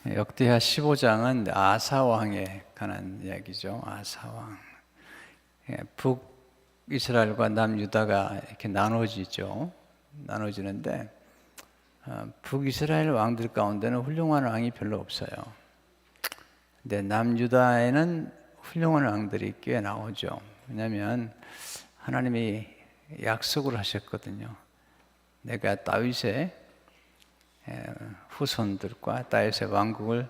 역대하 15장은 아사 왕에 관한 이야기죠. 아사 왕. 북이스라엘과 남유다가 이렇게 나눠지죠. 나눠지는데 북이스라엘 왕들 가운데는 훌륭한 왕이 별로 없어요. 근데 남유다에는 훌륭한 왕들이 꽤 나오죠. 왜냐하면 하나님이 약속을 하셨거든요. 내가 다윗의 후손들과 다윗의 왕국을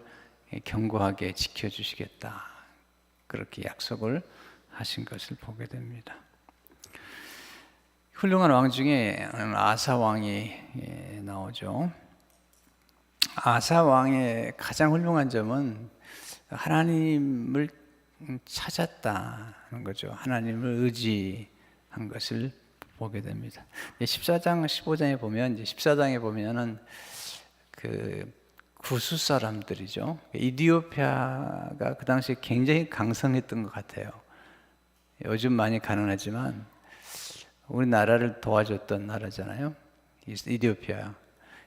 견고하게 지켜주시겠다. 그렇게 약속을 하신 것을 보게 됩니다. 훌륭한 왕 중에 아사 왕이 나오죠. 아사 왕의 가장 훌륭한 점은 하나님을 찾았다는 거죠. 하나님을 의지한 것을 보게 됩니다. 14장, 15장에 보면, 14장에 보면은 그 구스 사람들이죠. 이디오피아가 그 당시에 굉장히 강성했던 것 같아요. 요즘 많이 가난하지만 우리나라를 도와줬던 나라잖아요. 이디오피아.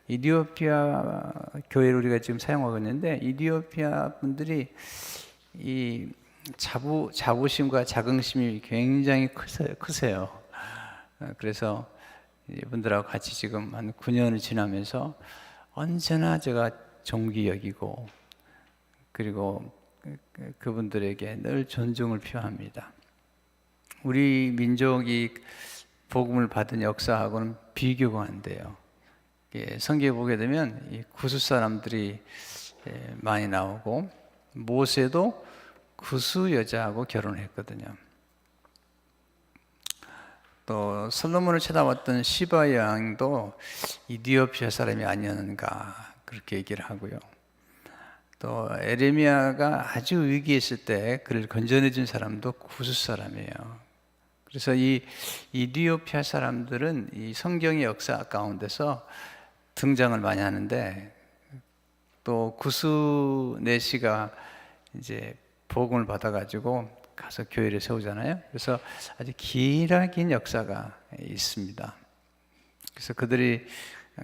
이디오피아 교회를 우리가 지금 사용하고 있는데 이디오피아 분들이 이 자부심과 자긍심이 굉장히 크세요. 그래서 이분들하고 같이 지금 한 9년을 지나면서 언제나 제가 존귀 여기고 그리고 그분들에게 늘 존중을 표합니다. 우리 민족이 복음을 받은 역사하고는 비교가 안 돼요. 성경에 보게 되면 이 구스 사람들이 많이 나오고 모세도 구스 여자하고 결혼했거든요. 또 솔로몬을 찾아왔던 시바 왕도 이디오피아 사람이 아니었는가 그렇게 얘기를 하고요. 또 에레미야가 아주 위기에 있을 때 그를 건져내 준 사람도 구스 사람이에요. 그래서 이 이디오피아 사람들은 이 성경의 역사 가운데서 등장을 많이 하는데 또 구스 내시가 이제 복음을 받아가지고 가서 교회를 세우잖아요. 그래서 아주 기나긴 역사가 있습니다. 그래서 그들이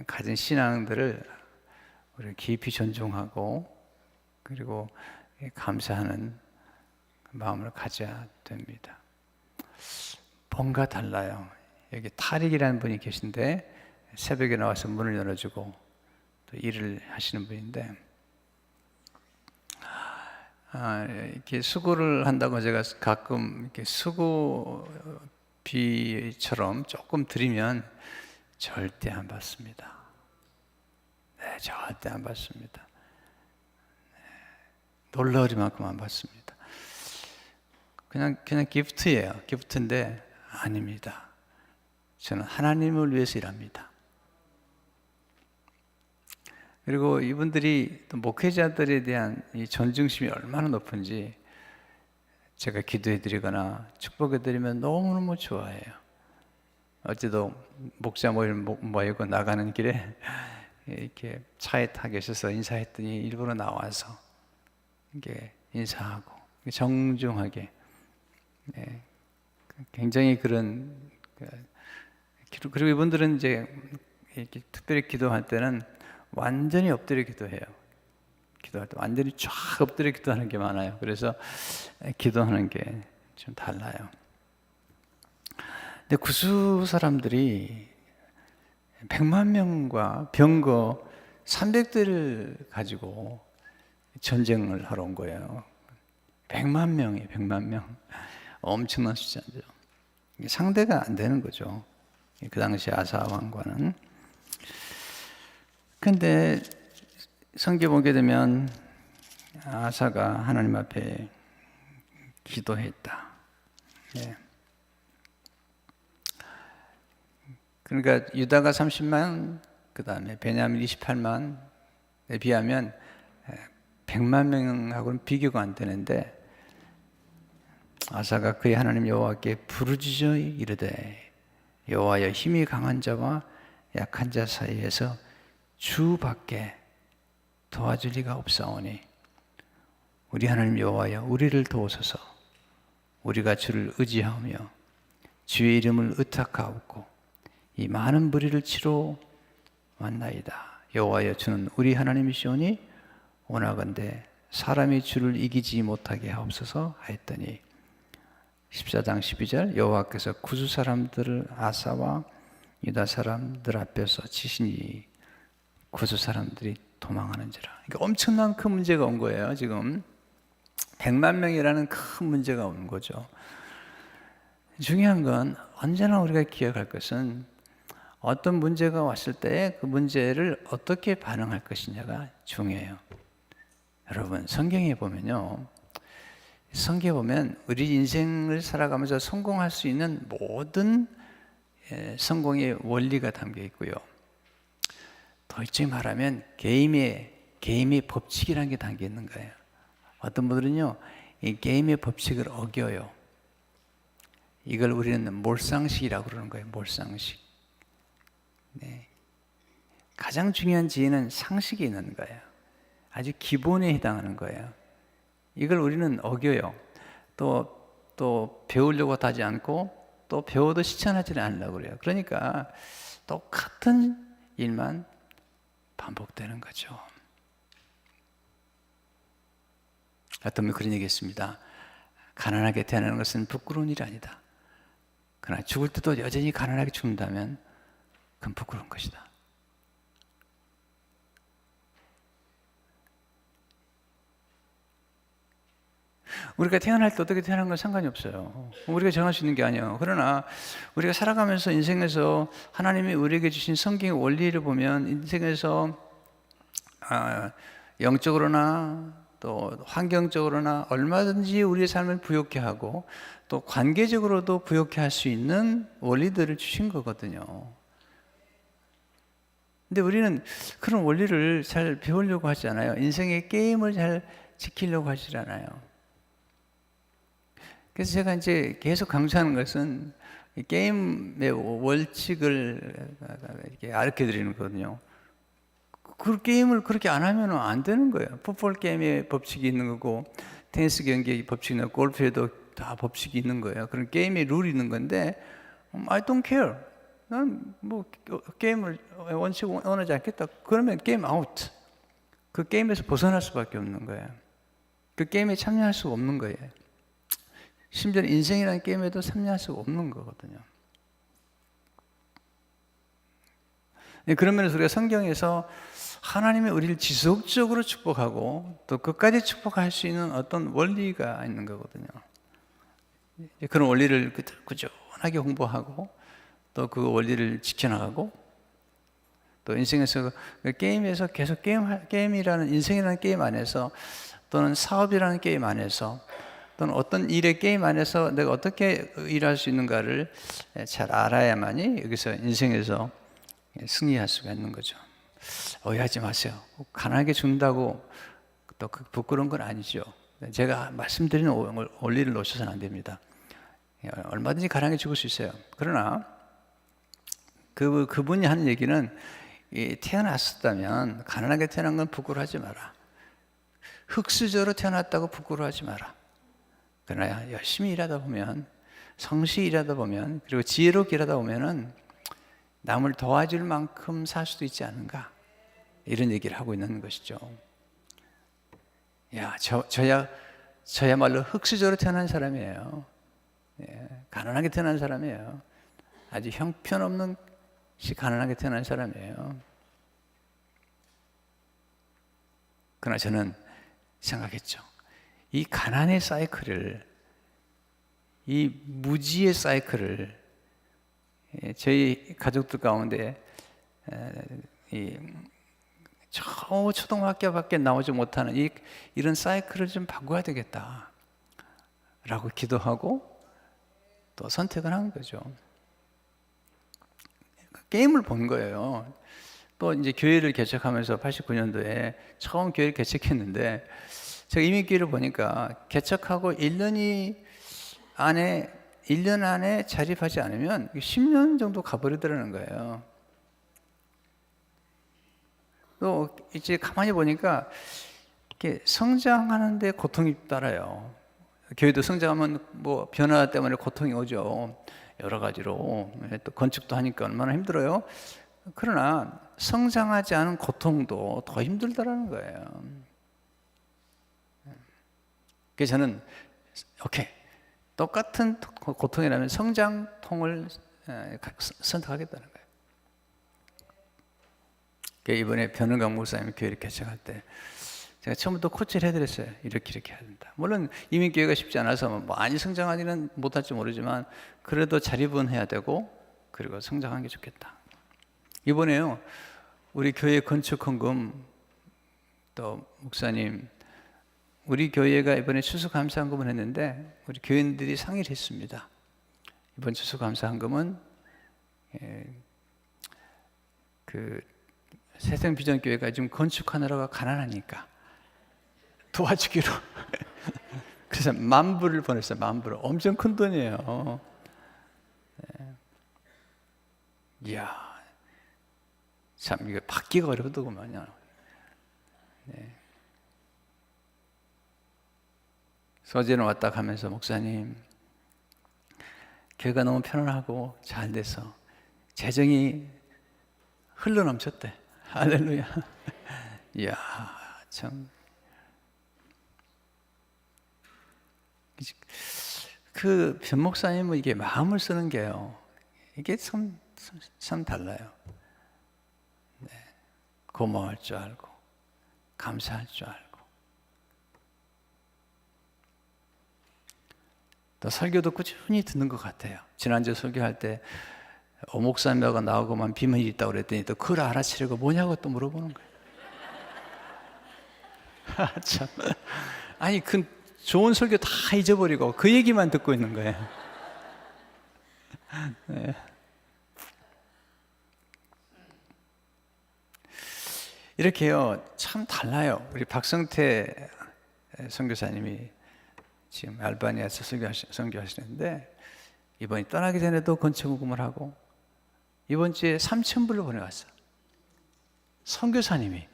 가진 신앙들을 우리 깊이 존중하고 그리고 감사하는 마음을 가져야 됩니다. 뭔가 달라요. 여기 탈익이라는 분이 계신데 새벽에 나와서 문을 열어주고 또 일을 하시는 분인데 이렇게 수고를 한다고 제가 가끔 이렇게 수고비처럼 조금 드리면 절대 안 받습니다. 네, 절대 안 받습니다. 네, 놀라우리만큼 안 받습니다. 그냥 기프트예요. 기프트인데 아닙니다. 저는 하나님을 위해서 일합니다. 그리고 이분들이 또 목회자들에 대한 이 존중심이 얼마나 높은지 제가 기도해드리거나 축복해드리면 너무너무 좋아해요. 어제도 목자 모이고 나가는 길에 이렇게 차에 타 계셔서 인사했더니 일부러 나와서 이렇게 인사하고 정중하게 굉장히 그런 그리고 이분들은 이제 이렇게 특별히 기도할 때는 완전히 엎드려 기도해요. 기도할 때 완전히 쫙 엎드려 기도하는 게 많아요. 그래서 기도하는 게 좀 달라요. 근데 구스 사람들이 100만 명과 병거 300대를 가지고 전쟁을 하러 온 거예요. 100만 명이에요. 100만 명. 엄청난 숫자죠. 상대가 안 되는 거죠. 그 당시 아사 왕과는. 근데 성경 보게 되면 아사가 하나님 앞에 기도했다. 네. 그러니까 유다가 30만, 그 다음에 베냐민 28만에 비하면 100만 명하고는 비교가 안 되는데 아사가 그의 하나님 여호와께 부르짖어 이르되 여호와여 힘이 강한 자와 약한 자 사이에서 주밖에 도와줄 리가 없사오니 우리 하나님 여호와여 우리를 도우소서. 우리가 주를 의지하며 주의 이름을 의탁하옵고 이 많은 무리를 치러 왔나이다. 여호와여 주는 우리 하나님이시오니 원하건대 사람이 주를 이기지 못하게 하옵소서 하였더니 14장 12절 여호와께서 구스 사람들을 아사와 유다 사람들 앞에서 치시니 구스 사람들이 도망하는지라. 그러니까 엄청난 큰 문제가 온 거예요. 지금 100만 명이라는 큰 문제가 온 거죠. 중요한 건 언제나 우리가 기억할 것은 어떤 문제가 왔을 때 그 문제를 어떻게 반응할 것이냐가 중요해요. 여러분, 성경에 보면요, 성경에 보면 우리 인생을 살아가면서 성공할 수 있는 모든 성공의 원리가 담겨 있고요. 더 일찍 말하면 게임의 법칙이라는 게 담겨 있는 거예요. 어떤 분들은요, 이 게임의 법칙을 어겨요. 이걸 우리는 몰상식이라고 그러는 거예요. 몰상식. 네. 가장 중요한 지혜는 상식에 있는 거예요. 아주 기본에 해당하는 거예요. 이걸 우리는 어겨요. 또 배우려고 하지 않고 또 배워도 실천하지는 않으려고 그래요. 그러니까 똑같은 일만 반복되는 거죠. 어떤 분이 그런 얘기 했습니다. 가난하게 태어나는 것은 부끄러운 일이 아니다. 그러나 죽을 때도 여전히 가난하게 죽는다면 그건 부끄러운 것이다. 우리가 태어날 때 어떻게 태어난 건 상관이 없어요. 우리가 정할 수 있는 게 아니에요. 그러나 우리가 살아가면서 인생에서 하나님이 우리에게 주신 성경의 원리를 보면 인생에서 영적으로나 또 환경적으로나 얼마든지 우리의 삶을 부욕케 하고 또 관계적으로도 부욕케 할 수 있는 원리들을 주신 거거든요. 근데 우리는 그런 원리를 잘 배우려고 하지 않아요. 인생의 게임을 잘 지키려고 하지 않아요. 그래서 제가 이제 계속 강조하는 것은 게임의 원칙을 이렇게 가르쳐 드리는 거거든요. 그 게임을 그렇게 안 하면 안 되는 거예요. 풋볼 게임에 법칙이 있는 거고, 테니스 경기에 법칙이 있는 거고, 골프에도 다 법칙이 있는 거예요. 그런 게임의 룰이 있는 건데, I don't care. 난 뭐 게임을 원칙 원하지 않겠다. 그러면 게임 아웃. 그 게임에서 벗어날 수밖에 없는 거예요. 그 게임에 참여할 수가 없는 거예요. 심지어 인생이라는 게임에도 참여할 수가 없는 거거든요. 그런 면에서 우리가 성경에서 하나님이 우리를 지속적으로 축복하고 또 끝까지 축복할 수 있는 어떤 원리가 있는 거거든요. 그런 원리를 꾸준하게 공부하고 또 그 원리를 지켜나가고 또 인생에서 게임에서 계속 게임이라는 인생이라는 게임 안에서 또는 사업이라는 게임 안에서 또는 어떤 일의 게임 안에서 내가 어떻게 일할 수 있는가를 잘 알아야만이 여기서 인생에서 승리할 수가 있는 거죠. 오해하지 마세요. 가난하게 죽는다고 또 부끄러운 건 아니죠. 제가 말씀드리는 원리를 놓쳐서는 안 됩니다. 얼마든지 가난하게 죽을 수 있어요. 그러나 그분이 하는 얘기는 태어났었다면 가난하게 태어난 건 부끄러워하지 마라. 흙수저로 태어났다고 부끄러워하지 마라. 그러나 열심히 일하다 보면, 성실히 일하다 보면, 그리고 지혜롭게 일하다 보면은 남을 도와줄 만큼 살 수도 있지 않은가, 이런 얘기를 하고 있는 것이죠. 야, 저야말로 흙수저로 태어난 사람이에요. 예, 가난하게 태어난 사람이에요. 아주 형편없는 가난하게 태어난 사람이에요. 그러나 저는 생각했죠. 이 가난의 사이클을, 이 무지의 사이클을 저희 가족들 가운데 초등학교밖에 나오지 못하는 이런 사이클을 좀 바꿔야 되겠다 라고 기도하고 또 선택을 한 거죠. 게임을 본 거예요. 또 이제 교회를 개척하면서 89년도에 처음 교회를 개척했는데 제가 이민교회를 보니까 개척하고 1년 안에 자립하지 않으면 10년 정도 가버리더라는 거예요. 또 이제 가만히 보니까 이렇게 성장하는데 고통이 따라요. 교회도 성장하면 뭐 변화 때문에 고통이 오죠. 여러 가지로. 또 건축도 하니까 얼마나 힘들어요. 그러나 성장하지 않은 고통도 더 힘들다라는 거예요. 그래서 저는 오케이, 똑같은 고통이라면 성장통을 선택하겠다는 거예요. 그러니까 이번에 변은강 목사님 교회를 개척할 때 제가 처음부터 코치를 해드렸어요. 이렇게 해야 된다. 물론 이민 교회가 쉽지 않아서 많이 성장하지는 못할지 모르지만 그래도 자리분해야 되고 그리고 성장하는 게 좋겠다. 이번에요, 우리 교회 건축 헌금 또 목사님, 우리 교회가 이번에 추수감사헌금을 했는데 우리 교인들이 상의를 했습니다. 이번 추수감사헌금은 그 새생비전교회가 지금 건축하느라가 가난하니까 도와주기로. 그래서 10,000불을 보냈어요. 10,000불. 엄청 큰 돈이에요. 네. 이야, 참 이거 받기가 어렵더구만요. 네. 어제는 왔다 가면서 목사님, 교회가 너무 편안하고 잘 돼서 재정이 흘러넘쳤대. 할렐루야. 이야, 참. 그 변목사님은 이게 마음을 쓰는 게요, 이게 참 달라요. 네. 고마워할 줄 알고 감사할 줄 알고 또 설교도 꾸준히 듣는 것 같아요. 지난주 설교할 때 오목사님하고 나오고만 비밀이 있다고 그랬더니 또 그걸 알아채려고 뭐냐고 또 물어보는 거예요. 참. 아니 그 좋은 설교 다 잊어버리고 그 얘기만 듣고 있는 거예요. 네. 이렇게요, 참 달라요. 우리 박성태 선교사님이 지금 알바니아에서 선교하시는데 이번에 떠나기 전에도 건축헌금을 하고 이번 주에 3,000불을 보내왔어요. 선교사님이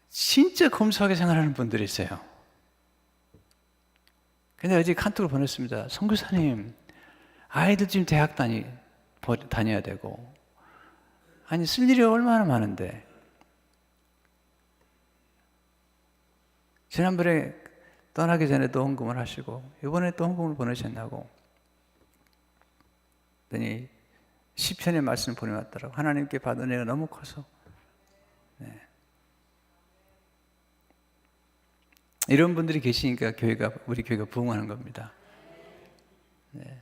진짜 검소하게 생활하는 분들이 있어요. 근데 어제 카톡을 보냈습니다. 선교사님, 아이들 지금 대학 다녀야 되고 아니 쓸 일이 얼마나 많은데 지난번에 떠나기 전에도 헌금을 하시고 이번에 또 헌금을 보내셨냐고. 그랬더니 시편의 말씀을 보내왔더라고. 하나님께 받은 은혜가 너무 커서. 네. 이런 분들이 계시니까 우리 교회가 부흥하는 겁니다. 네.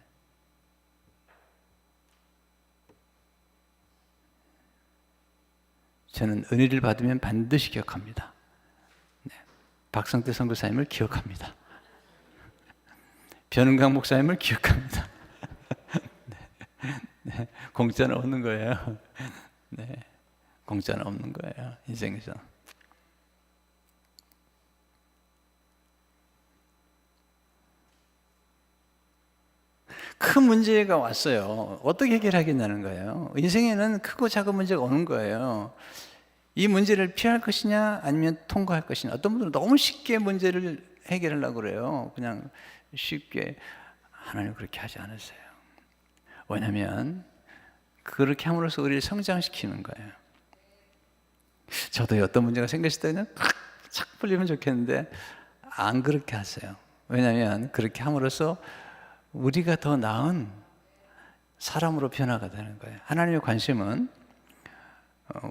저는 은혜를 받으면 반드시 기억합니다. 네. 박성태 선교사님을 기억합니다. 변은강 목사님을 기억합니다. 네. 네. 공짜는 없는 거예요. 네. 공짜는 없는 거예요, 인생에서. 큰 문제가 왔어요. 어떻게 해결하겠냐는 거예요. 인생에는 크고 작은 문제가 오는 거예요. 이 문제를 피할 것이냐 아니면 통과할 것이냐. 어떤 분들은 너무 쉽게 문제를 해결하려고 그래요. 그냥 쉽게. 하나님 그렇게 하지 않으세요. 왜냐하면 그렇게 함으로써 우리를 성장시키는 거예요. 저도 어떤 문제가 생겼을 때는 착 풀리면 좋겠는데 안 그렇게 하세요. 왜냐하면 그렇게 함으로써 우리가 더 나은 사람으로 변화가 되는 거예요. 하나님의 관심은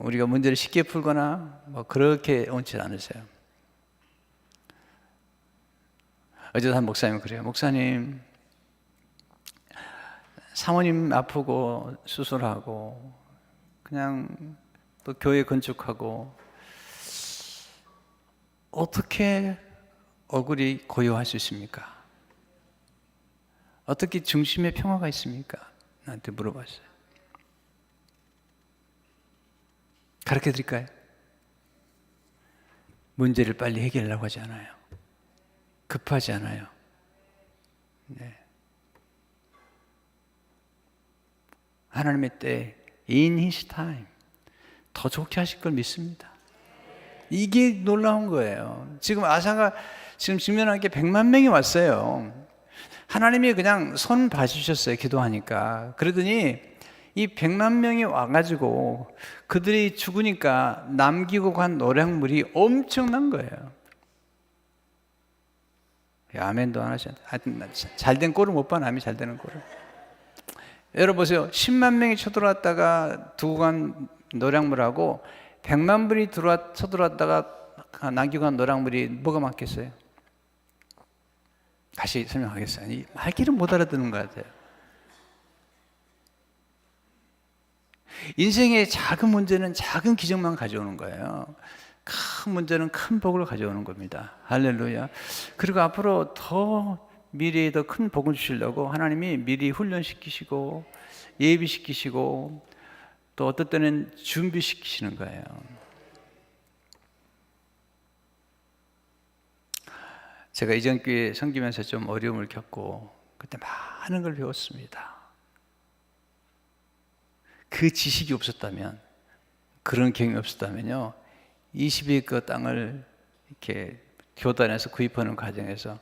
우리가 문제를 쉽게 풀거나 뭐 그렇게 옳지 않으세요. 어제도 한 목사님은 그래요. 목사님, 사모님 아프고 수술하고 그냥 또 교회 건축하고 어떻게 얼굴이 고요할 수 있습니까? 어떻게 중심에 평화가 있습니까? 나한테 물어봤어요. 가르쳐 드릴까요? 문제를 빨리 해결하려고 하지 않아요. 급하지 않아요. 네. 하나님의 때, in His time, 더 좋게 하실 걸 믿습니다. 이게 놀라운 거예요. 지금 아사가 지금 직면한 게 100만 명이 왔어요. 하나님이 그냥 손 봐주셨어요. 기도하니까. 그러더니 이 100만 명이 와가지고 그들이 죽으니까 남기고 간 노략물이 엄청난 거예요. 아멘도 안 하셨는데 하여튼 잘된 꼴을 못 봐. 남이 잘 되는 꼴을. 여러분 보세요. 10만 명이 쳐들어왔다가 두고 간 노략물하고 100만 분이 쳐들어왔다가 남기고 간 노략물이 뭐가 많겠어요? 다시 설명하겠어요. 이 말귀를 못 알아듣는 것 같아요. 인생의 작은 문제는 작은 기적만 가져오는 거예요. 큰 문제는 큰 복을 가져오는 겁니다. 할렐루야. 그리고 앞으로 더 미래에 더 큰 복을 주시려고 하나님이 미리 훈련시키시고 예비시키시고 또 어떨 때는 준비시키시는 거예요. 제가 이전 교회 섬기면서 좀 어려움을 겪고 그때 많은 걸 배웠습니다. 그 지식이 없었다면, 그런 경험이 없었다면요, 20의 땅을 이렇게 교단에서 구입하는 과정에서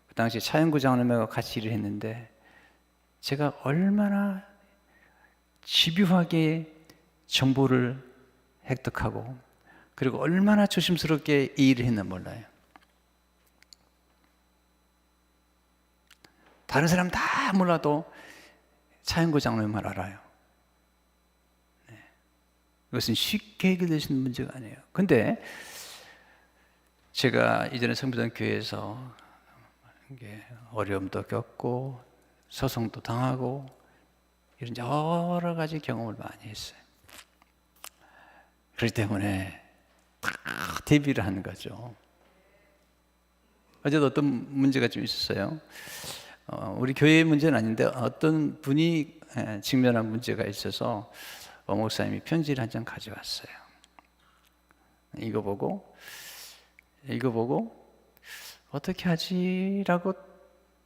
그 당시 차영구 장로님과 같이 일을 했는데 제가 얼마나 집요하게 정보를 획득하고 그리고 얼마나 조심스럽게 이 일을 했나 몰라요. 다른 사람 다 몰라도 차영구 장로님만 알아요. 이것은 쉽게 해결될 수 있는 문제가 아니에요. 근데 제가 이전에 섬기던 교회에서 어려움도 겪고 소송도 당하고 이런 여러 가지 경험을 많이 했어요. 그렇기 때문에 다 대비를 하는 거죠. 어제도 어떤 문제가 좀 있었어요. 우리 교회의 문제는 아닌데 어떤 분이 직면한 문제가 있어서 목사님이 편지를 한 장 가져왔어요. 이거 보고 어떻게 하지라고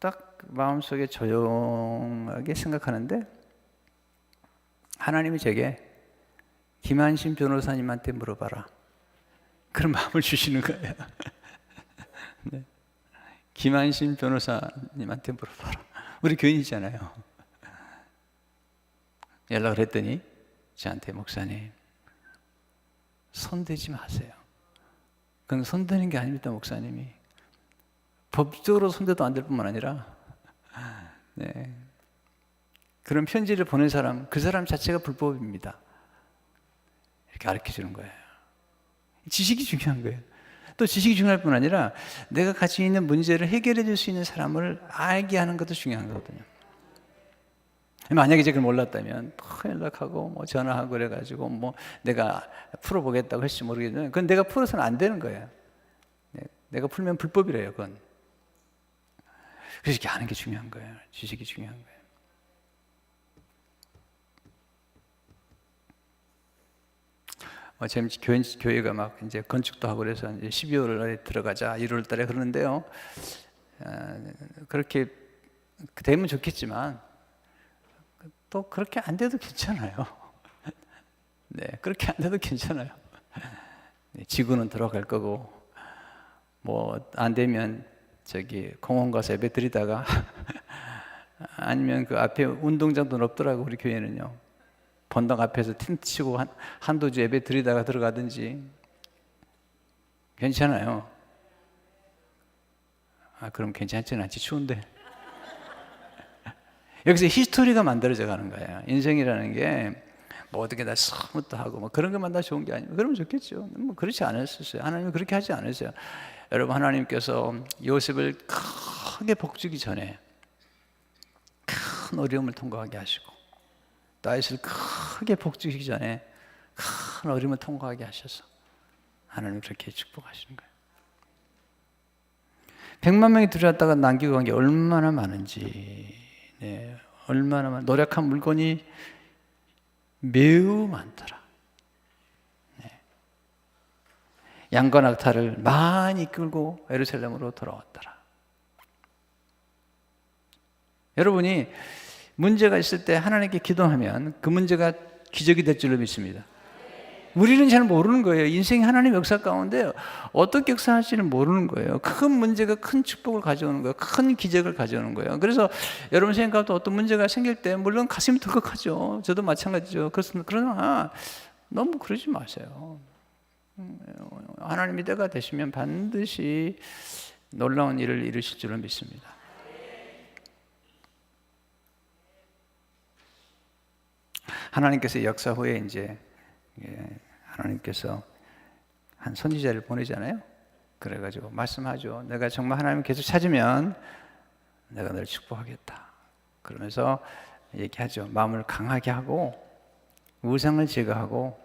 딱 마음속에 조용하게 생각하는데 하나님이 제게 김한신 변호사님한테 물어봐라. 그런 마음을 주시는 거예요. 네. 김한신 변호사님한테 물어봐라. 우리 교인이잖아요. 연락을 했더니 저한테 목사님 손대지 마세요. 그건 손대는 게 아닙니다. 목사님이 법적으로 손대도 안 될 뿐만 아니라 네. 그런 편지를 보낸 사람, 그 사람 자체가 불법입니다. 이렇게 가르쳐 주는 거예요. 지식이 중요한 거예요. 또 지식이 중요할 뿐 아니라 내가 가지고 있는 문제를 해결해 줄 수 있는 사람을 알게 하는 것도 중요한 거거든요. 만약에 이제 그걸 몰랐다면 연락하고 전화하고 그래가지고 내가 풀어보겠다고 했을지 모르겠지만 그건 내가 풀어서는 안 되는 거예요. 내가 풀면 불법이래요. 그건. 그래서 이렇게 아는 게 중요한 거예요. 지식이 중요한 거예요. 교회가 막 이제 건축도 하고 그래서 이제 12월에 들어가자 1월 달에 그러는데요. 그렇게 되면 좋겠지만 또 그렇게 안 돼도 괜찮아요. 네, 그렇게 안 돼도 괜찮아요. 네, 지구는 들어갈 거고 안 되면 공원 가서 예배 드리다가 아니면 그 앞에 운동장도 없더라고 우리 교회는요. 본당 앞에서 텐트 치고 한두 주 예배 드리다가 들어가든지 괜찮아요. 그럼 괜찮지는 않지. 추운데. 여기서 히스토리가 만들어져 가는 거예요. 인생이라는 게 어떻게 다 스무트 하고 그런 것만 다 좋은 게 아니고 그러면 좋겠죠. 그렇지 않았었어요. 하나님은 그렇게 하지 않으세요. 여러분 하나님께서 요셉을 크게 복주기 전에 큰 어려움을 통과하게 하시고 다윗을 크게 복주기 전에 큰 어려움을 통과하게 하셔서 하나님 그렇게 축복하시는 거예요. 100만 명이 들어왔다가 남기고 간 게 얼마나 많은지. 네, 얼마나 노력한 물건이 매우 많더라. 네. 양과 낙타를 많이 끌고 예루살렘으로 돌아왔더라. 여러분이 문제가 있을 때 하나님께 기도하면 그 문제가 기적이 될 줄로 믿습니다. 우리는 잘 모르는 거예요. 인생이 하나님의 역사 가운데 어떻게 역사할지는 모르는 거예요. 큰 문제가 큰 축복을 가져오는 거예요. 큰 기적을 가져오는 거예요. 그래서 여러분 생각도 어떤 문제가 생길 때 물론 가슴이 덜컥하죠. 저도 마찬가지죠. 그러나 너무 그러지 마세요. 하나님이 때가 되시면 반드시 놀라운 일을 이루실 줄을 믿습니다. 하나님께서 역사 후에 이제 하나님께서 한 선지자를 보내잖아요. 그래가지고 말씀하죠. 내가 정말 하나님을 계속 찾으면 내가 너를 축복하겠다. 그러면서 얘기하죠. 마음을 강하게 하고 우상을 제거하고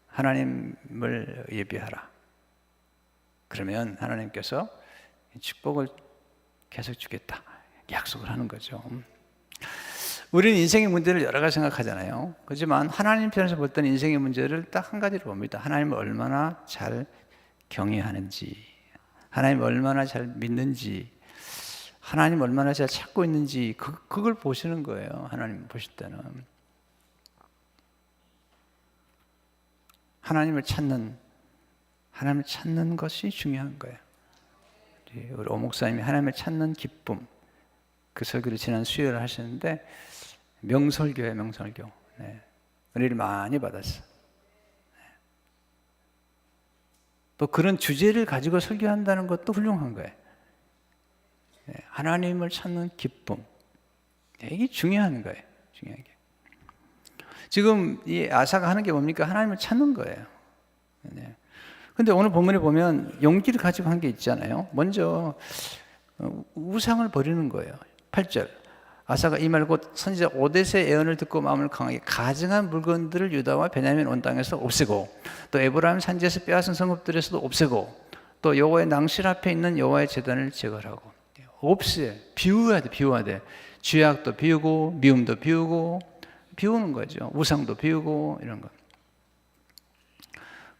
하나님을 예비하라. 그러면 하나님께서 축복을 계속 주겠다. 약속을 하는 거죠. 우리는 인생의 문제를 여러 가지 생각하잖아요. 그렇지만 하나님 편에서 볼 때는 인생의 문제를 딱 한 가지로 봅니다. 하나님을 얼마나 잘 경외하는지, 하나님을 얼마나 잘 믿는지, 하나님을 얼마나 잘 찾고 있는지 그걸 보시는 거예요. 하나님 보실 때는. 하나님을 찾는 것이 중요한 거예요. 우리 오 목사님이 하나님을 찾는 기쁨, 그 설교를 지난 수요일에 하셨는데 명설교예요. 명설교. 네. 은혜를 많이 받았어. 네. 또 그런 주제를 가지고 설교한다는 것도 훌륭한 거예요. 네. 하나님을 찾는 기쁨. 네. 이게 중요한 거예요. 중요한 게. 지금 이 아사가 하는 게 뭡니까? 하나님을 찾는 거예요. 네. 근데 오늘 본문에 보면 용기를 가지고 한 게 있잖아요. 먼저 우상을 버리는 거예요. 8절. 아사가 이 말 곧 선지자 오뎃의 예언을 듣고 마음을 강하게 가증한 물건들을 유다와 베냐민 온 땅에서 없애고 또 에브라임 산지에서 빼앗은 성읍들에서도 없애고 또 여호와의 낭실 앞에 있는 여호와의 제단을 제거하고 없애, 비워야 돼. 죄악도 비우고 미움도 비우고 비우는 거죠. 우상도 비우고 이런 거.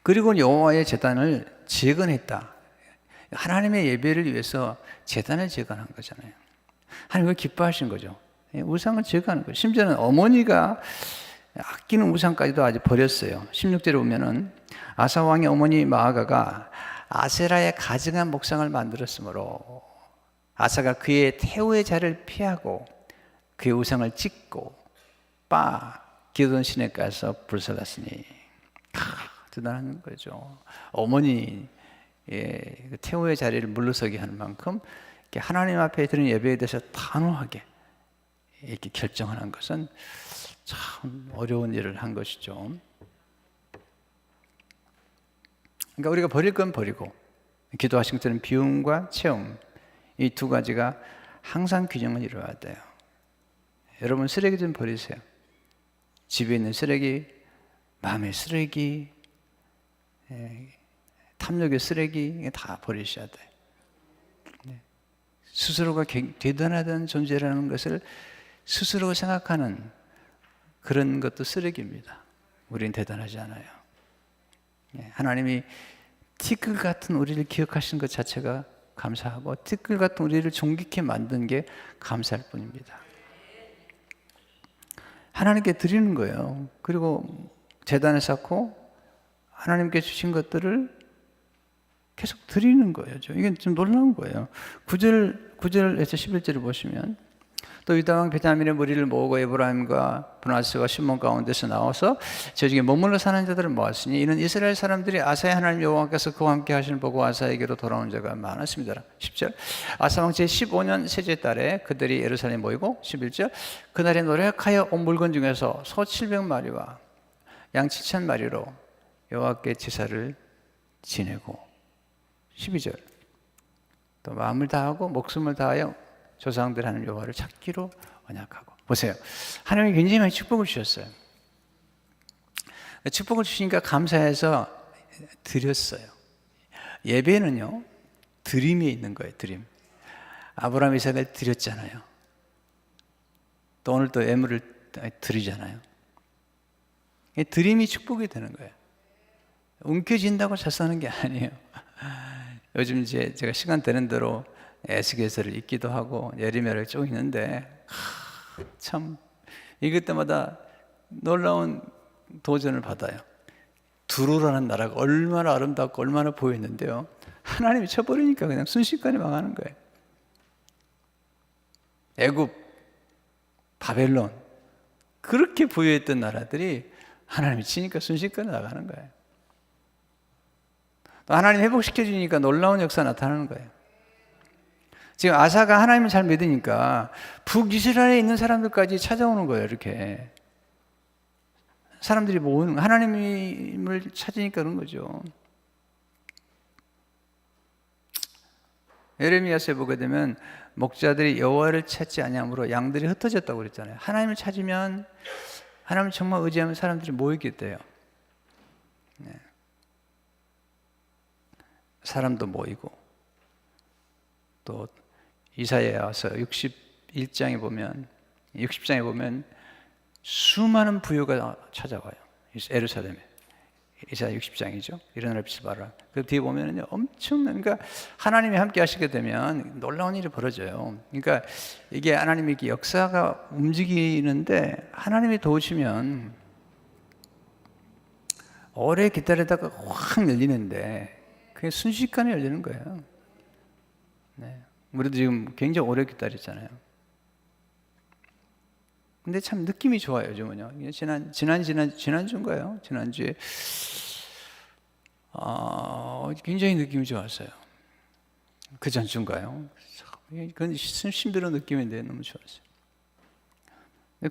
그리고 여호와의 제단을 재건했다. 하나님의 예배를 위해서 제단을 재건한 거잖아요. 하나님을 기뻐하신 거죠. 우상을 제거하는 거예요. 심지어는 어머니가 아끼는 우상까지도 아직 버렸어요. 16절에 보면은 아사 왕의 어머니 마아가가 아세라의 가증한 목상을 만들었으므로 아사가 그의 태호의 자를 피하고 그의 우상을 찢고 기드온 시내에 가서 불살랐으니 대단한 거죠. 어머니 태호의 자리를 물러서게 하는 만큼 하나님 앞에 드리는 예배에 대해서 단호하게 이렇게 결정하는 것은 참 어려운 일을 한 것이죠. 그러니까 우리가 버릴 건 버리고 기도하신 것처럼 비움과 체험 이 두 가지가 항상 균형을 이루어야 돼요. 여러분 쓰레기 좀 버리세요. 집에 있는 쓰레기, 마음의 쓰레기, 탐욕의 쓰레기 다 버리셔야 돼요. 스스로가 대단하다는 존재라는 것을 스스로 생각하는 그런 것도 쓰레기입니다. 우리는 대단하지 않아요. 하나님이 티끌 같은 우리를 기억하신 것 자체가 감사하고 티끌 같은 우리를 존귀케 만든 게 감사할 뿐입니다. 하나님께 드리는 거예요. 그리고 제단을 쌓고 하나님께 주신 것들을 계속 드리는 거예요. 이게 좀 놀라운 거예요. 9절에서 11절을 보시면 또 유다 왕 베냐민의 무리를 모으고 에브라임과 브나스와 시몬 가운데서 나와서 저 중에 머물러 사는 자들을 모았으니 이는 이스라엘 사람들이 아사의 하나님 여호와께서 그와 함께 하시는 보고 아사에게로 돌아온 자가 많았습니다. 10절 아사 왕 제15년 셋째 달에 그들이 예루살렘에 모이고 11절 그날에 노력하여 온 물건 중에서 소 700마리와 양 7,000마리로 여호와께 제사를 지내고 12절 또 마음을 다하고 목숨을 다하여 조상들 하는 여호와를 찾기로 언약하고. 보세요. 하나님이 굉장히 많이 축복을 주셨어요. 축복을 주시니까 감사해서 드렸어요. 예배는요 드림이 있는 거예요. 드림. 아브라함 이삭을 드렸잖아요. 또 오늘 또 예물을 드리잖아요. 드림이 축복이 되는 거예요. 움켜진다고 잘 사는 게 아니에요. 요즘 제가 시간 되는 대로 에스겔서를 읽기도 하고 예레미야를 쭉 읽는데 참 읽을 때마다 놀라운 도전을 받아요. 두로라는 나라가 얼마나 아름답고 얼마나 보였는데요. 하나님이 쳐버리니까 그냥 순식간에 망하는 거예요. 애굽, 바벨론, 그렇게 부유했던 나라들이 하나님이 치니까 순식간에 나가는 거예요. 또 하나님 회복시켜 주니까 놀라운 역사 나타나는 거예요. 지금 아사가 하나님을 잘 믿으니까 북이스라엘에 있는 사람들까지 찾아오는 거예요. 이렇게 사람들이 모으는, 하나님을 찾으니까 그런 거죠. 예레미야서에 보게 되면 목자들이 여호와를 찾지 아니함으로 양들이 흩어졌다고 그랬잖아요. 하나님을 찾으면, 하나님을 정말 의지하면 사람들이 모이게 돼요. 네. 사람도 모이고, 또 이사야서 60장에 보면 수많은 부유가 찾아와요. 예루살렘에. 이사야 60장이죠. 일어나라 빛을 발하라. 그 뒤에 보면은요, 엄청난, 그러니까 하나님이 함께 하시게 되면 놀라운 일이 벌어져요. 그러니까 이게 하나님의 역사가 움직이는데 하나님이 도우시면 오래 기다리다가 확 열리는데 그게 순식간에 열리는 거예요. 네. 우리도 지금 굉장히 오래 기다렸잖아요. 근데 참 느낌이 좋아요, 요즘은요. 지난주인가요? 지난주에 굉장히 느낌이 좋았어요. 그 전주인가요? 그건 신비로운 느낌인데 너무 좋았어요.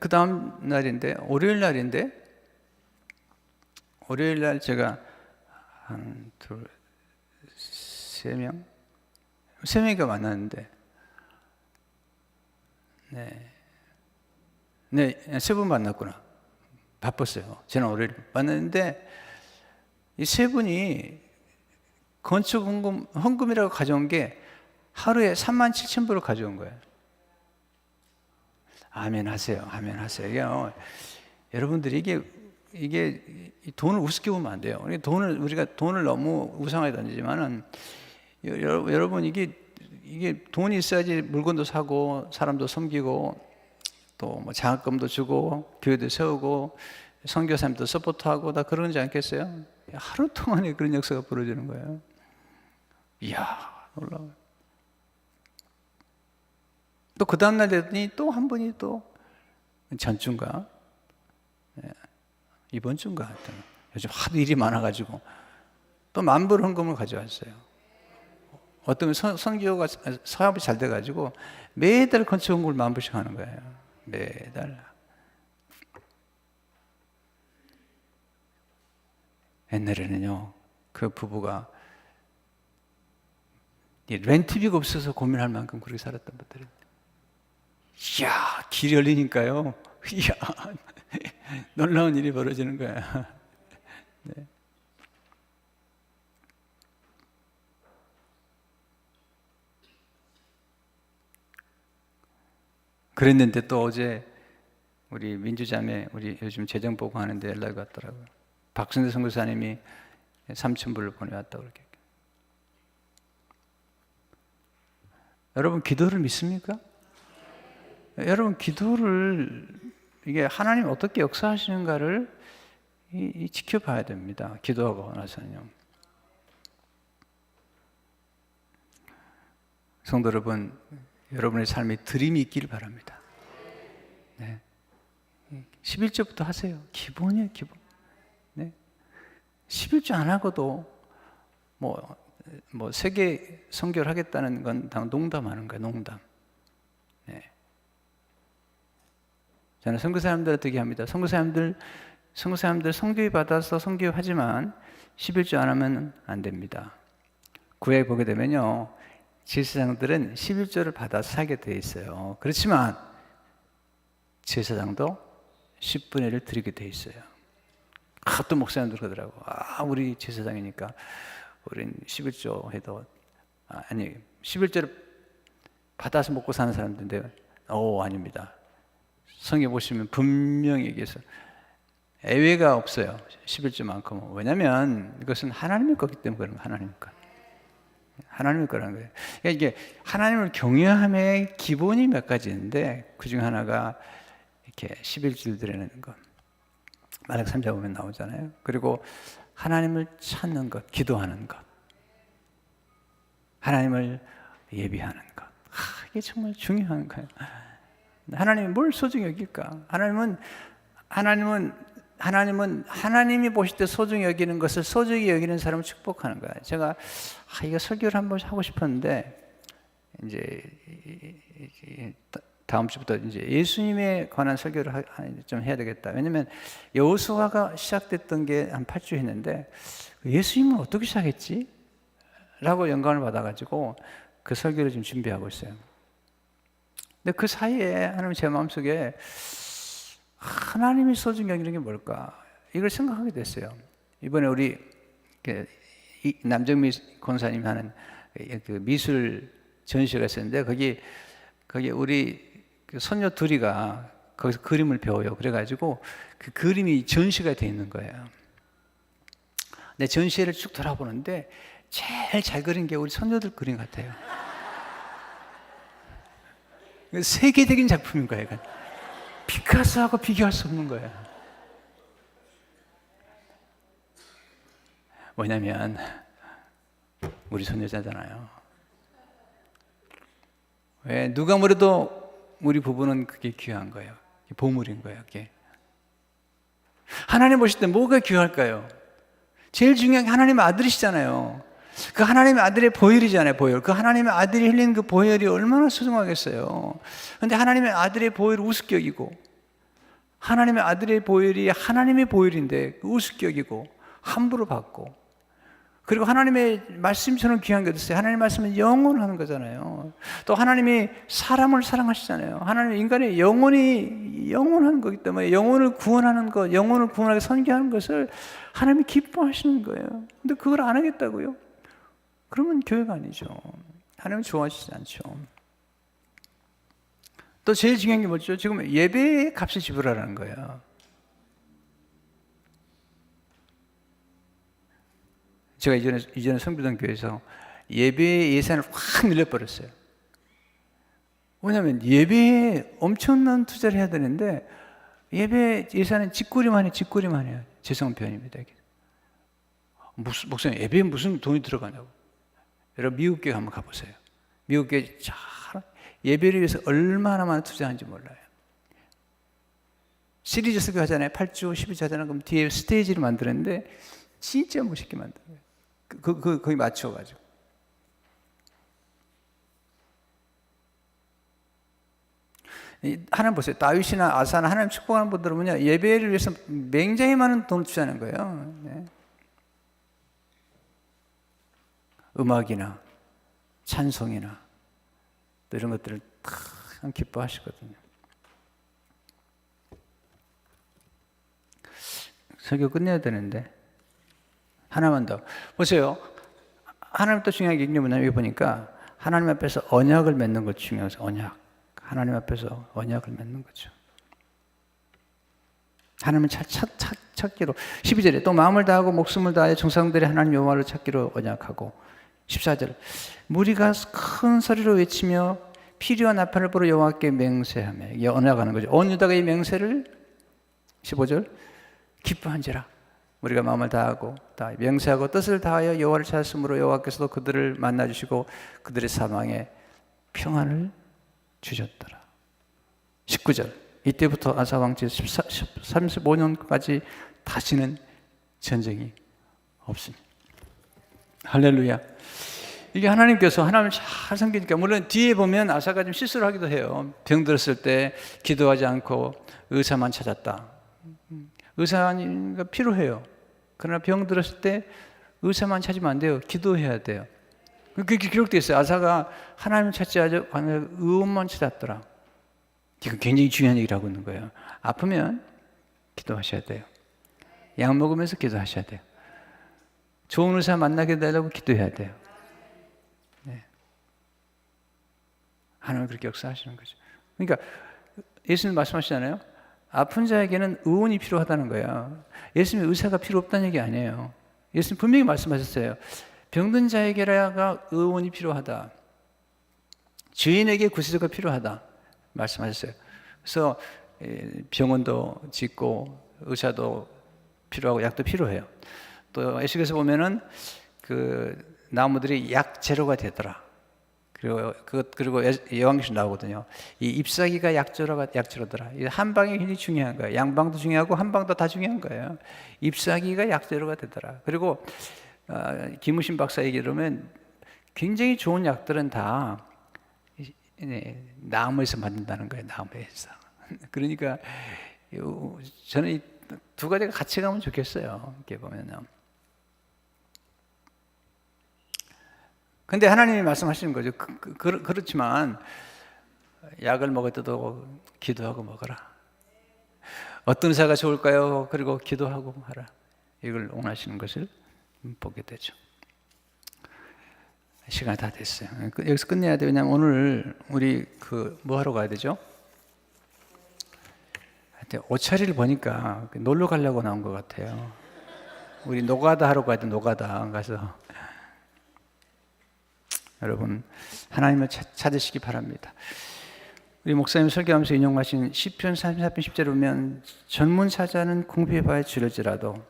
그 다음 날인데, 월요일 날 제가 한 둘, 세 명이가 만났는데, 세 분 만났구나. 바빴어요. 지난 월요일 만났는데, 이 세 분이 건축 헌금이라고 가져온 게 하루에 37,000불을 가져온 거예요. 아멘 하세요. 아멘 하세요. 여러분들이 이게 돈을 우습게 보면 안 돼요. 우리가 돈을 너무 우상하게 던지지만은, 여러분 이게 돈이 있어야지 물건도 사고 사람도 섬기고 또 뭐 장학금도 주고 교회도 세우고 선교사님도 서포트하고 다 그러지 않겠어요? 하루 동안에 그런 역사가 벌어지는 거예요. 이야, 놀라워요. 또 그 다음날 되더니 또 한 분이 또 전주인가? 이번 주인가? 하여튼 요즘 하도 일이 많아가지고 또 10,000불 헌금을 가져왔어요. 어떤 선교가 사업이 잘 돼가지고 매달 건축 헌금을 10,000불씩 하는 거예요. 매달. 옛날에는요, 그 부부가 렌트비가 없어서 고민할 만큼 그렇게 살았던 분들은, 이야, 길이 열리니까요, 이야, 놀라운 일이 벌어지는 거야. 네. 그랬는데 또 어제 우리 민주자매, 우리 요즘 재정 보고 하는데 연락이 왔더라고요. 박순대 선교사님이 3,000불을 보내왔다고 그렇게. 여러분 기도를 믿습니까? 여러분 기도를, 이게 하나님 어떻게 역사하시는가를 지켜봐야 됩니다. 기도하고 나서는요. 성도 여러분, 여러분의 삶에 드림이 있기를 바랍니다. 네. 11조부터 하세요. 기본이에요, 기본. 네. 11조 안 하고도 세계 선교를 하겠다는 건 다 농담하는 거예요, 농담. 네. 저는 선교사님들한테 얘기합니다. 선교사님들 선교회 받아서 선교하지만 11조 안 하면 안 됩니다. 구약에 보게 되면요, 제사장들은 11조를 받아서 살게 돼 있어요. 그렇지만 제사장도 10분의 1을 드리게 돼 있어요. 또 목사님들 그러더라고. 우리 제사장이니까 우린 11조 해도, 11조를 받아서 먹고 사는 사람들인데, 아닙니다. 성경에 보시면 분명히 얘기해서 예외가 없어요. 11조만큼은. 왜냐하면 이것은 하나님의 거기 때문에 그런 거예요. 하나님의 것. 하나님의 거라는 거예요. 그러니까 이게 하나님을 경외함의 기본이 몇 가지 있는데 그 중에 하나가 이렇게 11조를 드리는 것. 말라기 3장 보면 나오잖아요. 그리고 하나님을 찾는 것, 기도하는 것, 하나님을 예비하는 것. 이게 정말 중요한 거예요. 하나님이 뭘 소중히 여길까? 하나님이 보실 때 소중히 여기는 것을 소중히 여기는 사람을 축복하는 거예요. 제가 이거 설교를 한번 하고 싶었는데 이제 다음 주부터 이제 예수님에 관한 설교를 좀 해야 되겠다. 왜냐면 여호수아가 시작됐던 게 한 8주 했는데 예수님은 어떻게 시작했지? 라고 영감을 받아가지고 그 설교를 지금 준비하고 있어요. 근데 그 사이에 하나님 제 마음속에 하나님이 소중히 여기는 게 뭘까? 이걸 생각하게 됐어요. 이번에 우리 남정미 권사님 하는 그 미술 전시회가 있었는데 거기 우리 손녀 둘이가 거기서 그림을 배워요. 그래가지고 그 그림이 전시가 돼 있는 거예요. 근데 전시회를 쭉 돌아보는데 제일 잘 그린 게 우리 손녀들 그림 같아요. 세계적인 작품인 거예요. 피카소하고 비교할 수 없는 거예요. 뭐냐면 우리 손녀자잖아요. 왜 누가 뭐래도 우리 부부는 그게 귀한 거예요. 보물인 거예요. 그게. 하나님 보실 때 뭐가 귀할까요? 제일 중요한 게 하나님의 아들이시잖아요. 그 하나님의 아들의 보혈이잖아요. 보혈. 그 하나님의 아들이 흘린 그 보혈이 얼마나 소중하겠어요. 그런데 하나님의 아들의 보혈을 우습게 여기고, 하나님의 아들의 보혈이 하나님의 보혈인데 우습게 여기고 함부로 받고, 그리고 하나님의 말씀처럼 귀한 게 어딨어요? 하나님의 말씀은 영원하는 거잖아요. 또 하나님이 사람을 사랑하시잖아요. 하나님의 인간의 영혼이 영원한 거기 때문에 영혼을 구원하는 것, 영혼을 구원하게 선교하는 것을 하나님이 기뻐하시는 거예요. 근데 그걸 안 하겠다고요? 그러면 교회가 아니죠. 하나님은 좋아하시지 않죠. 또 제일 중요한 게 뭐죠? 지금 예배의 값을 지불하라는 거예요. 제가 이전에 성교동 교회에서 예배 예산을 확 늘려버렸어요. 왜냐하면 예배에 엄청난 투자를 해야 되는데 예배 예산은 짓거리만 해요. 죄송한 표현입니다. 목사님, 예배에 무슨 돈이 들어가냐고. 여러분 미국 교회 한번 가보세요. 미국 교회 잘 예배를 위해서 얼마나 많이 투자하는지 몰라요. 시리즈 설교 하잖아요. 8주, 12주 하잖아요. 그럼 뒤에 스테이지를 만드는데 진짜 멋있게 만들어요. 거기 맞춰가지고. 하나님 보세요. 다윗이나 아사나 하나님 축복하는 분들은 뭐냐? 예배를 위해서 굉장히 많은 돈을 투자하는 거예요. 네. 음악이나 찬송이나 또 이런 것들을 다 기뻐하시거든요. 설교 끝내야 되는데 하나만 더 보세요. 하나님 또 중요한 게 뭐냐면 여기 보니까 하나님 앞에서 언약을 맺는 것 중요해서 언약. 하나님 앞에서 언약을 맺는 거죠. 하나님을 찾기로 12절에 또 마음을 다하고 목숨을 다하여 정성들이 하나님 여호와를 찾기로 언약하고 14절 무리가 큰 소리로 외치며 피리와 나팔을 불어 여호와께 맹세하며 이게 언약하는 거죠. 온 유다가 이 맹세를 15절 기뻐한지라 우리가 마음을 다하고 다 맹세하고 뜻을 다하여 여호와를 찾았으므로 여호와께서도 그들을 만나주시고 그들의 사망에 평안을 주셨더라. 19절 이때부터 아사 왕제 35년까지 다시는 전쟁이 없습니다. 할렐루야. 이게 하나님께서 하나님을 잘 섬기니까 물론 뒤에 보면 아사가 좀 실수를 하기도 해요. 병들었을 때 기도하지 않고 의사만 찾았다. 의사가 필요해요. 그러나 병들었을 때 의사만 찾으면 안 돼요. 기도해야 돼요. 그게 기록되어 있어요. 아사가 하나님을 찾지 않고 의원만 찾았더라. 지금 굉장히 중요한 얘기를 하고 있는 거예요. 아프면 기도하셔야 돼요. 약 먹으면서 기도하셔야 돼요. 좋은 의사 만나게 되려고 기도해야 돼요. 네. 하나님은 그렇게 역사하시는 거죠. 그러니까 예수님 말씀하시잖아요. 아픈 자에게는 의원이 필요하다는 거예요. 예수님이 의사가 필요 없다는 얘기 아니에요. 예수님 분명히 말씀하셨어요. 병든 자에게가 의원이 필요하다. 주인에게 구세주가 필요하다. 말씀하셨어요. 그래서 병원도 짓고 의사도 필요하고 약도 필요해요. 또 에스겔에서 보면은 그 나무들이 약 재료가 되더라. 그리고 예언기시 나오거든요. 이 잎사귀가 약재로더라. 이 한방이 굉장히 중요한 거예요. 양방도 중요하고 한방도 다 중요한 거예요. 잎사귀가 약재로가 되더라. 그리고 김우신 박사 얘기를 하면 굉장히 좋은 약들은 다 나무에서 만든다는 거예요. 나무에서. 그러니까 저는 이 두 가지가 같이 가면 좋겠어요. 이렇게 보면요. 근데 하나님이 말씀하시는 거죠. 그렇지만 약을 먹을 때도 기도하고 먹어라. 어떤 의사가 좋을까요? 그리고 기도하고 하라. 이걸 원하시는 것을 보게 되죠. 시간이 다 됐어요. 여기서 끝내야 돼요. 왜냐하면 오늘 우리 뭐 하러 가야 되죠? 옷차림을 보니까 놀러 가려고 나온 것 같아요. 우리 노가다 하러 가야 돼. 노가다 가서 여러분 하나님을 찾으시기 바랍니다. 우리 목사님 설교하면서 인용하신 시편 34편 10절에 보면 전문 사자는 궁핍하여 줄일지라도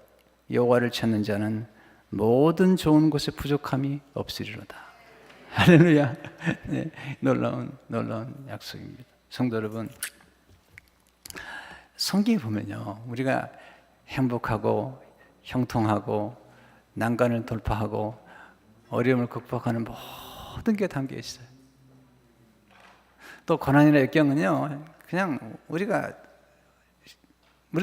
여호와를 찾는 자는 모든 좋은 것에 부족함이 없으리로다. 할렐루야. 네, 놀라운 약속입니다. 성도 여러분, 성경에 보면요, 우리가 행복하고 형통하고 난간을 돌파하고 어려움을 극복하는 모든 게 담겨 있어요. 또 고난이나 역경은요, 그냥 우리도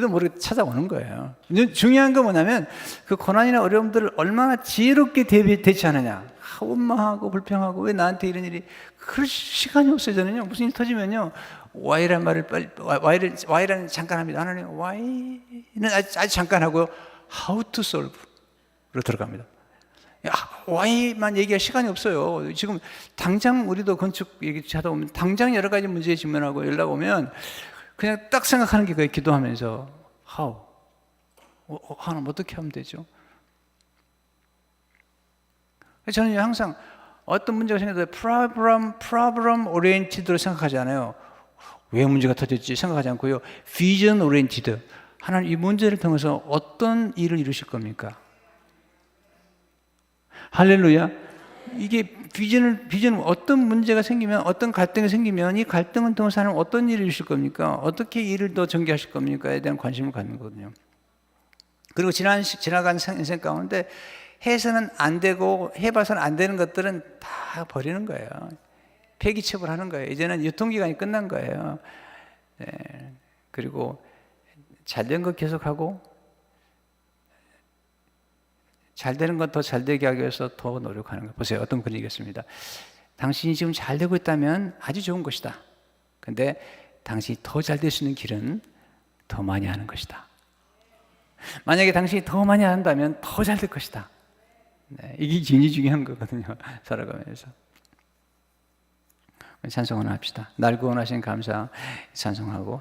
모르게 찾아오는 거예요. 중요한 건 뭐냐면 그 고난이나 어려움들을 얼마나 지혜롭게 대처하느냐. 원망하고 불평하고 왜 나한테 이런 일이, 그럴 시간이 없어요. 저는요, 무슨 일 터지면요, why라는 말을 why라는 잠깐 합니다. 하나님, why는 아주 잠깐 하고요, how to solve로 들어갑니다. why만 얘기할 시간이 없어요. 지금 당장 우리도 건축 얘기하다 보면 당장 여러 가지 문제에 직면하고 연락 오면 그냥 딱 생각하는 게 그게 기도하면서 how? 하나님 어떻게 하면 되죠? 저는 항상 어떤 문제가 생겨도 problem oriented로 생각하지 않아요. 왜 문제가 터졌지 생각하지 않고요, vision oriented. 하나님 이 문제를 통해서 어떤 일을 이루실 겁니까? 할렐루야. 이게 비전은 어떤 문제가 생기면, 어떤 갈등이 생기면 이 갈등을 통해서 하나님 어떤 일을 이루실 겁니까? 어떻게 일을 더 전개하실 겁니까?에 대한 관심을 갖는 거거든요. 그리고 지나간 인생 가운데 해서는 안 되고 해봐서는 안 되는 것들은 다 버리는 거예요. 폐기 처분하는 거예요. 이제는 유통기간이 끝난 거예요. 네. 그리고 잘된 것 계속하고 잘 되는 것 더 잘 되게 하기 위해서 더 노력하는 거예요. 보세요. 어떤 글이 있겠습니다. 당신이 지금 잘 되고 있다면 아주 좋은 것이다. 근데 당신이 더 잘 될 수 있는 길은 더 많이 하는 것이다. 만약에 당신이 더 많이 한다면 더 잘 될 것이다. 네, 이게 굉장히 중요한 거거든요. 살아가면서. 찬송을 합시다. 날 구원하신 감사 찬송하고